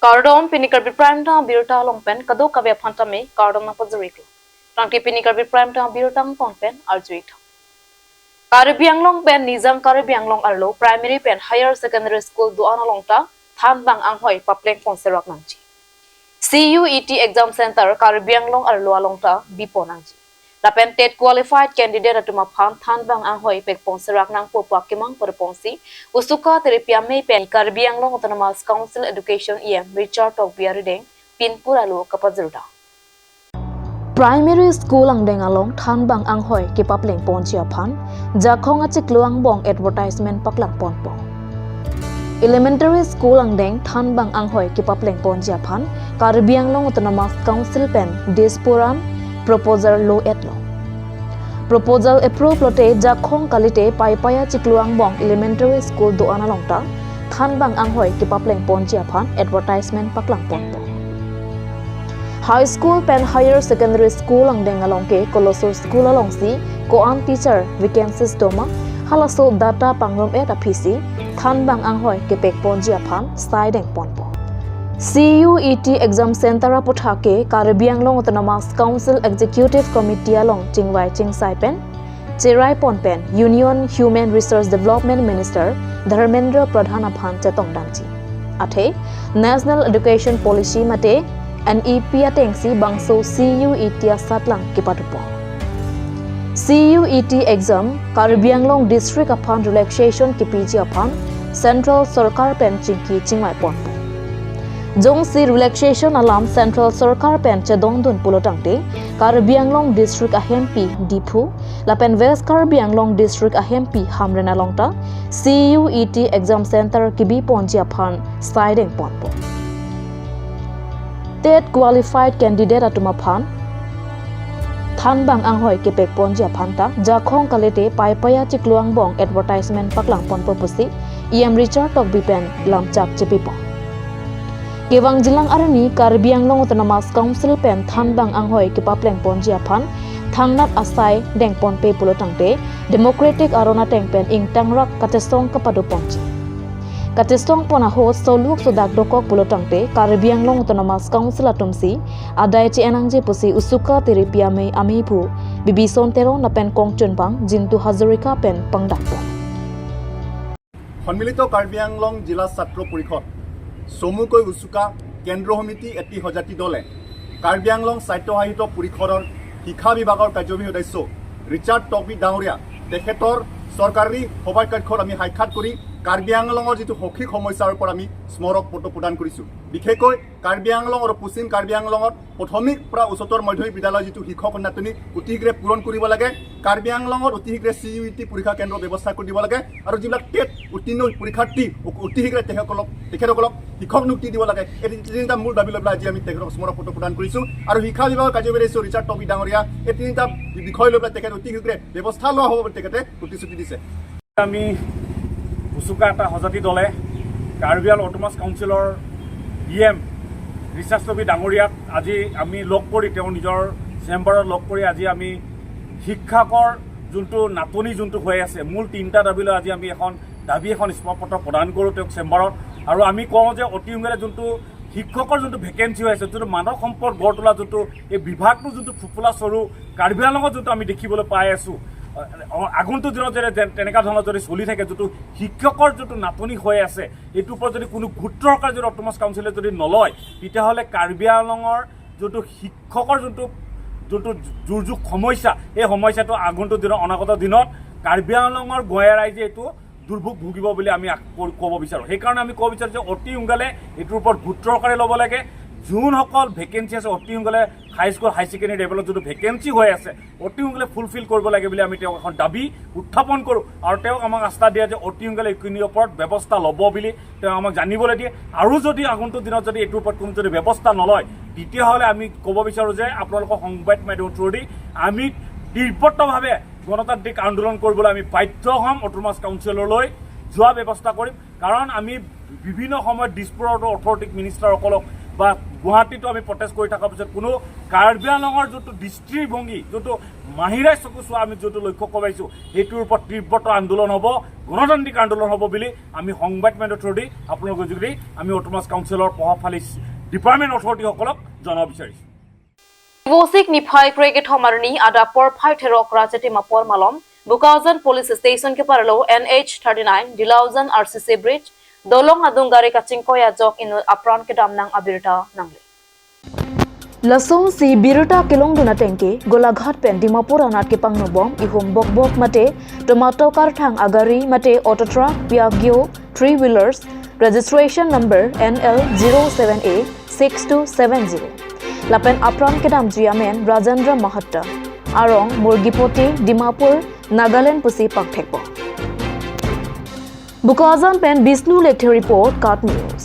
Kardom Karbi Prime Town Birta Longpen Kado Kavya Pantame Kardom Napazuriko. Tangki Karbi Prime Town Birtang Pongpen Arjuit. Karbi Anglong Pen Nizam Karbi Anglong Arlo Primary Pen Higher Secondary School Duana Longta Than Bang Anghoi Papleng Ponserak Nangji. CUET Exam Center Karbi Anglong Arlo Alongta Bipo Nangji. Lapen TET qualified candidate atuma phan Than Bang Anghoi Pek Ponserak Nang Popua Kimang Perponsi Usuka Teripia May Pen Karbi Anglong Autonomous Council Education EM Richard Tok Biarideng Pinpuralu Kapazurda. Primary School Angdeng Along Than Bang Anghoi Kipapleng Ponchia Phan Jakhong Achik Luang Bong Advertisement Paklang Ponpong. Elementary School Angdeng Than Bang Anghoi Kipapleng Ponchia Phan Karbi Anglong Autonomous Council Pen Disporan Proposal Low Etlo. Proposal approve lote Jakhong Kalite Paipaya Chikluang Bong Elementary School Doana Longta Than Bang Anghoi Kipapleng Ponchia Phan Advertisement Paklang Ponpong. High School Pen Higher Secondary School Angdeng Alongke Colossal School Alongsi Koan Teacher Vacancies Doma Halaso Data Pangrom Eta PC Than Bang Anghoi Kipek Ponjia Phan Sideng Ponpo CUET Exam Center Apothake Karbi Anglong Autonomous Council Executive Committee Along Chingwai Chingsai Pen Cherai Ponpen Union Human Resource Development Minister Dharmendra Pradhan Phan Chetong Damchi Ate National Education Policy Mate NEP atengsi bangso CUET Satlang Kipatupo. CUET exam Karbi Anglong District upon relaxation kipiji upon Central Sarkar Pen Chingki Chingwai Ponpo. Jongsi relaxation alam Central Sarkar Pen Chedong Dun Pulotangte Karbi Anglong District Ahempi Dipu Lapen West Karbi Anglong District Ahempi Hamren Alongta CUET exam center Kibi Ponji upon Siding Ponpo. TET qualified candidate atuma phan Than Bang Anghoi Kipek Ponjia Phanta Jakhong Kalete Paipaya Chikluang Bong Advertisement Paklang Ponpo Pusi EM Richard Tok Bipen Lamchak Chipipo Gewang Jilang Arani Karbi Anglong Autonomous Council Pen Than Bang Anghoi Kipapleng Ponjia Phan Thangnat Asai Deng Ponpe Pulotangte Democratic Arona Tengpen Ing Tangrak Katesong Kapadu Ponji Katestong pona host soluk sudak dokok pulotangte Karbi Anglong Autonomous Council atumsi adai ci enangje pusi usuka teripia me amipu bibison tero na pen kongchun bang jintu hazarika pen pangdakpo Honmilito Karbi Anglong Jila Satro Purikhot Somukoi usuka Kendro Homiti eti hojati dole Karbi Anglong Saito Hahito Purikhoror Hikha Bibhagor Kajjobi Hodaiso Richard Tokbi Dahoria Tekhetor Sorkari Hobai Kajkhor ami haikhat kori Karbi Anglongor jitu hokhik homoisar upor ami smorok poto prodan korisu bikhekoi Karbi Anglong or pusim Karbi Anglongor prothomik pra usotor madhyamik bidyalয় jitu shiক্ষক নাটনি অতিশীঘ্ৰে পূৰণ কৰিব লাগে Karbi Anglongor অতিশীঘ্ৰে CUET পৰীক্ষা কেন্দ্ৰ ব্যৱস্থা কৰি দিব লাগে আৰু যিবিলাক টেট উত্তীৰ্ণ পৰীক্ষাৰ্থী অতিশীঘ্ৰে তেখেতসকলক শিক্ষক নিযুক্তি দিব লাগে এই তিনিটা মূল দাবী লৈ আজি আমি তেখেতক স্মৰক পত্ৰ প্ৰদান কৰিছো আৰু শিক্ষা বিভাগৰ কাৰ্যবাহী ৰিচাৰ্ড টবি ডাঙৰীয়া এই তিনিটা বিষয় লৈ তেখেত অতিশীঘ্ৰে ব্যৱস্থা লোৱা হ'ব বুলি তেখেতে প্ৰতিশ্ৰুতি দিছে আমি উসুকা এটা হজাতি দলে কাৰ্বিয়াল অটোমাস কাউন্সিলৰ EM ৰিচাৰ্জ টবি ডাঙৰীয়াক আজি আমি লগ কৰি তেওঁ নিজৰ চেম্বাৰত লগ কৰি আজি আমি শিক্ষকৰ যোনটো নাটনি যোনটো হৈ আছে মূল তিনিটা দাবীলৈ আজি আমি এখন স্মাৰকপত্ৰ প্ৰদান কৰোঁ তেওঁক চেম্বাৰত আৰু আমি কওঁ যে অতি সোনকালে যোনটো শিক্ষকৰ যোনটো ভেকেন্সি হৈ আছে যোনটো মানৱ সম্পদ গঢ় তোলা যোনটো এই বিভাগটো যোনটো ফুফুলা চৰু কাৰ্বিয়ালঙত যোনটো আমি দেখিবলৈ পাই আছোঁ আগন্তুক দিনত তেনেকুৱা ধৰণৰ যদি চলি থাকে যোনটো শিক্ষকৰ যোনটো নাটনি হৈ আছে এইটোৰ ওপৰত যদি কোনো গুৰুত্ব সহকাৰে যদি অটোমাস কাউন্সিলে যদি নলয় তেতিয়াহ'লে কাৰ্বি আংলঙৰ যোনটো শিক্ষকৰ যোনটো দুৰ্যোগ সমস্যা এই সমস্যাটো আগন্তুক দিনত অনাগত দিনত কাৰ্বি আংলঙৰ গঞা ৰাইজে এইটো দুৰ্ভোগ ভুগিব বুলি আমি ক'ব বিচাৰোঁ সেইকাৰণে আমি ক'ব বিচাৰোঁ যে অতি সোনকালে এইটোৰ ওপৰত গুৰুত্ব সহকাৰে ল'ব লাগে যোনসকল ভেকেন্সি আছে অতি সোনকালে হাই স্কুল হাই ছেকেণ্ডেৰী লেভেলত যোনটো ভেকেন্সি হৈ আছে অতি সোনকালে ফুলফিল কৰিব লাগে বুলি আমি তেওঁক এখন দাবী উত্থাপন কৰোঁ আৰু তেওঁক আমাক আস্থা দিয়ে যে অতি সোনকালে এইখিনিৰ ওপৰত ব্যৱস্থা ল'ব বুলি তেওঁ আমাক জানিবলৈ দিয়ে আৰু যদি আগন্তুক দিনত যদি এইটোৰ ওপৰত কোনো যদি ব্যৱস্থা নলয় তেতিয়াহ'লে আমি ক'ব বিচাৰোঁ যে আপোনালোকৰ সংবাদ মাধ্যমৰ থ্ৰুদি আমি তীব্ৰভাৱে গণতান্ত্ৰিক আন্দোলন কৰিবলৈ আমি বাধ্য হ'ম অটোমাস কাউন্সিললৈ যোৱা ব্যৱস্থা কৰিম কাৰণ আমি বিভিন্ন সময়ত দিছপুৰৰ অথৰিটিক মিনিষ্টাৰসকলক বা গুৱাহাটীতো আমি প্ৰটেষ্ট কৰি থকাৰ পিছত কোনো কাৰ্বি আংলঙৰ যোনটো দৃষ্টিভংগী যোনটো মাহিৰাই চকু চোৱা আমি যোনটো লক্ষ্য কৰাইছোঁ সেইটোৰ ওপৰত তীব্ৰতৰ আন্দোলন হ'ব গণতান্ত্ৰিক আন্দোলন হ'ব বুলি আমি সংবাদ মাধ্যমৰ থ্ৰুদি আপোনালোকৰ যোগেদি আমি অট'নমাছ কাউন্সিলৰ প্ৰভাৱশালী ডিপাৰ্টমেণ্ট অথৰিটিসকলক জনাব বিচাৰিছোঁ Vosik ni phai krege thomarni ada por phai therok rajati mapor malom Bukauzan Police Station ke parlo NH39 Dilaujan RCC Bridge dolong adung gari kachingkoya jok inu apron ke damnang abirta nangle Lasong si birta kilong duna tengke golaghat pen Dimapur anat ke pangno bom ihum bok bok mate tomato kar thang agari mate auto truck Piaggio 3-wheelers registration number NL07A 6270 Lapen apron kedam jiamen Rajendra Mahatta Arong Murgipoti Dimapur Nagaland pusi pagthekpo Bukazan pen Bisnu Lekhe report Kat News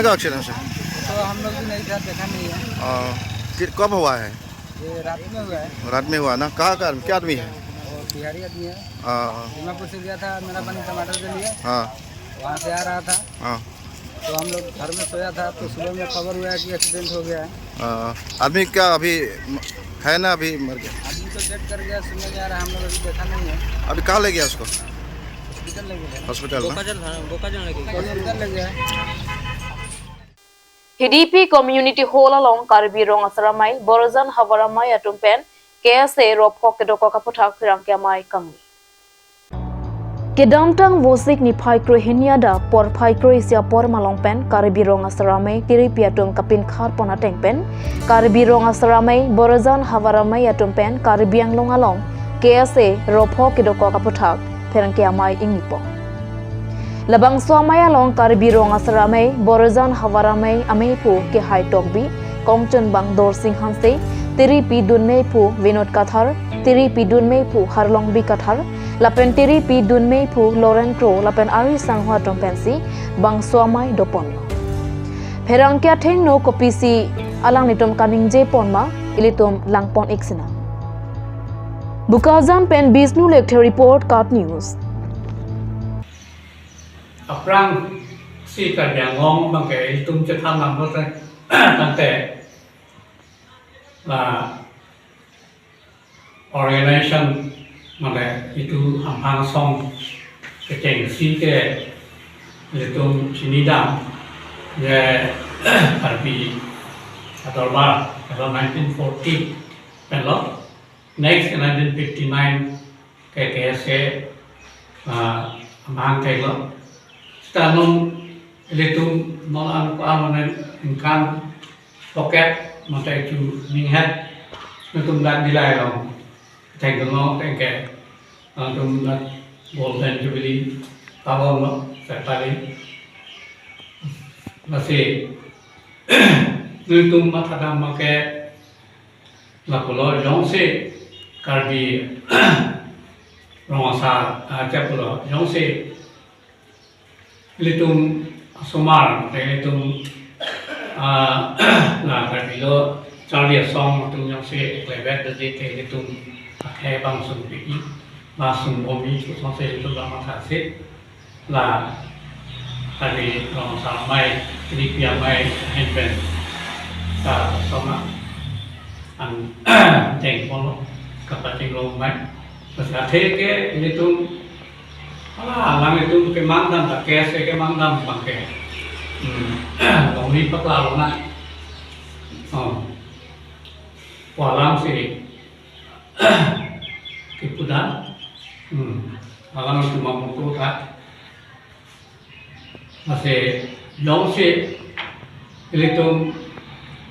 क्या accident है? तो हम लोग भी नहीं था, देखा नहीं है। कब हुआ है? ये रात में हुआ है। रात में हुआ ना? कहाँ का क्या आदमी है? और बिहारी आदमी है। हाँ दीमापुर से गया था मेरा पानी टमाटर के लिए। हाँ वहाँ से आ रहा था। हाँ तो हम लोग घर में सोया था तो सुबह में खबर हुआ कि एक्सीडेंट हो गया है। आदमी क्या अभी है ना? अभी मर गया? आदमी तो डेथ कर गया, सुनने में आ रहा है, हम लोग अभी देखा नहीं है। अभी कहाँ ले गया उसको? हॉस्पिटल ले गया। हॉस्पिटल ना? हॉस्पिटल ले गया। HDP community hall along Karbi rong asaramai Borazan Havaramai atumpen KSA rophok kedoko kaputhak pirangkiamai kangi Kedamtang Vosik ni phai kro hiniada por phai kro isia por malongpen Karbi rong asaramai tiri piatung kapin khar pona tengpen Karbi rong asaramai Borazan Havaramai atumpen Karbi anglong along KSA rophok kedoko kaputhak pirangkiamai ingipo Labang suamaya long Karbi rong asaramai Borazan Havaramai ameipu ke hai tokbi Kongchen bang dor sing hanse tiri pi dunmei pu Vinod Kathar tiri pi dunmei pu Harlong bi Kathar lapen tiri pi dunmei pu Loren Kro lapen ari sanghwa tongpensi bang suamai dopon Pherang kya theng no kopisi alang nitom kaningje ponma ilitum langpon iksina Bukazan pen Bisnu Lekhe report Kat News Aprang si Karbi Anglong bang ke tumจะทำนำรถตั้งแต่ organization มาเลยitu hampang song keceng si ke itu sini dam ya Karbi atau bar atau 1940 pelok next in 1959 ke KSA hampang kelok Tanum itu nolan ko amane ingkan pocket mata itu minghat itu dan dilai long tengok tengke antum nak golden jubilee tahun lo sekali masih itu mata dah make lakulo jongse Karbi rongasa cepulo jongse litum sumar litum la Karbi lo Charlie song tum yang se klevet de te litum ke bang sum pi ba sum omi tu song se litum la ma se la Karbi rong sa mai ni pia mai hen pen ta soma an teng pon kapati lo mai pasal the ke litum lang itu ke mandam tak kese ke mandam pakai long ni pakla lo na walang si kipudan walang itu mampu tak masih long si itu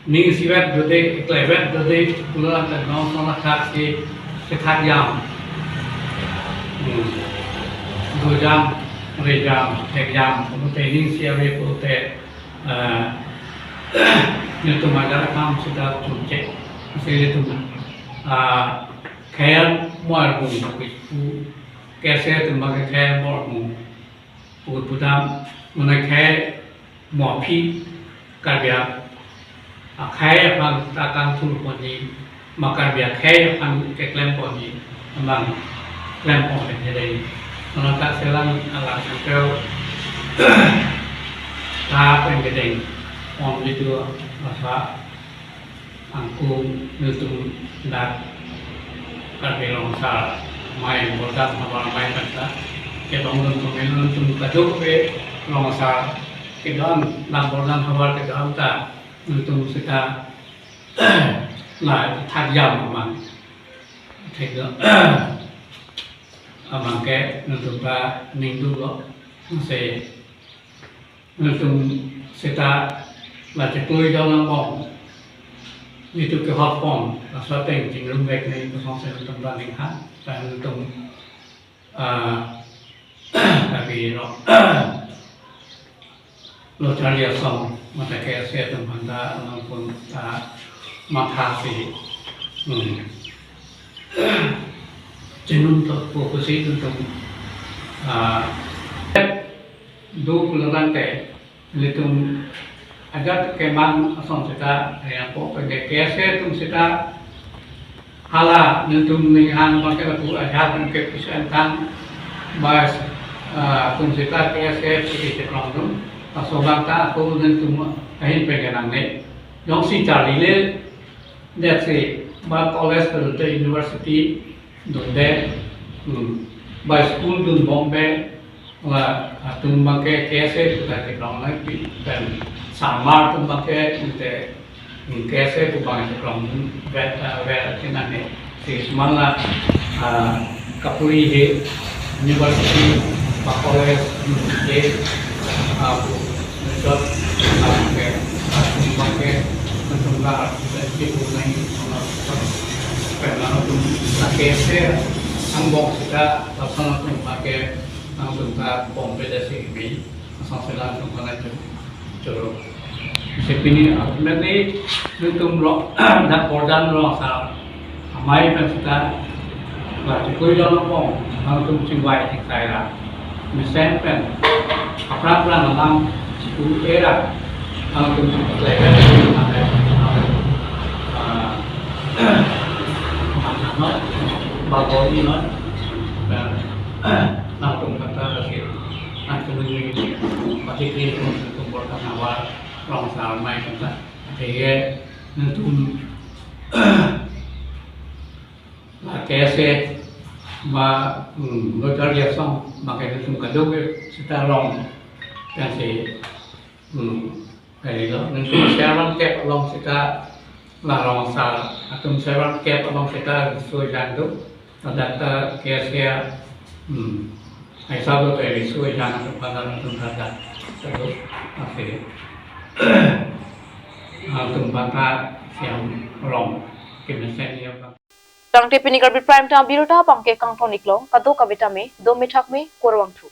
ning siwet dode klevet dode pulang dan long sama kat si ketat jam 2 jam, 3 jam, 4 jam, kemudian siapa itu itu masalah kamu sudah cek, masih itu kayak muar pun, kayak itu makai kayak muar pun, putam, mana kayak muapi, kerja, kaya bang takang tu poni makan biar kaya bang ke klem poni bang klem poni jadi kalau tak selang alat sekau ta penggedeng om itu masa angku nutung dak Karbi longsar main bodak sama main kata ke bangun nutung kaduk ke longsar ke dalam bodan hawar ke dalam ta nutung kita lah tajam aman tegak aman ke nutung ba minggu lo se nutung kita là chỉ tôi cho nó bỏng như tôi cái hot form là số tiền chỉ lương việc này tôi không sẽ trong đoàn đình hát và trong tại vì nó lo cho liệt xong mà tại cái xe tầm hoàn ta nó cũng ta mà tha gì trên nông thôn của cô sĩ trong dua bulan teh litung agar keman asam kita yang pok pergi kese tum kita hala litung ningan pakai aku ajar tum ke pisantan bas tum kita kese pergi ke London pasobang ta aku litung kahin pengenang ne yang si cari le that's it ba college the university donde ba school dun Bombay là tum pakai kese kita ke London dan samar tum pakai untuk kese tu bang ke London vet ke nane si semala kapuri he university college university aku menjot pakai tum pakai tum lah di punai karena tum kese ambok kita langsung tum pakai langsung kita kompetisi ini langsung kita Choro. Sepini ultimately nutum rock that bordan rock sa amai pensita la tikoi jolo pong nutum singwai tikai ra misen pen apra nalam tu era nutum level ada bagoi no nutum kata lagi nutum ini pasti ini karena awal orang salmai kita, jadi nutum lah kese ma motor dia song makai nutum kaduk kita long dan si kayak itu nutum sekarang kep long kita lah orang sal atau sekarang kep long kita suai jantung ada kese ai sao tôi để suai jantung pada nutum ada terus akhirnya tumpata siang long kemesen ya bang. Tang tipini Karbi Prime Time Biruta Pangke Kang Tonik Long, Kadu Kavita Me, Do Mithak Me, Korwang Thu.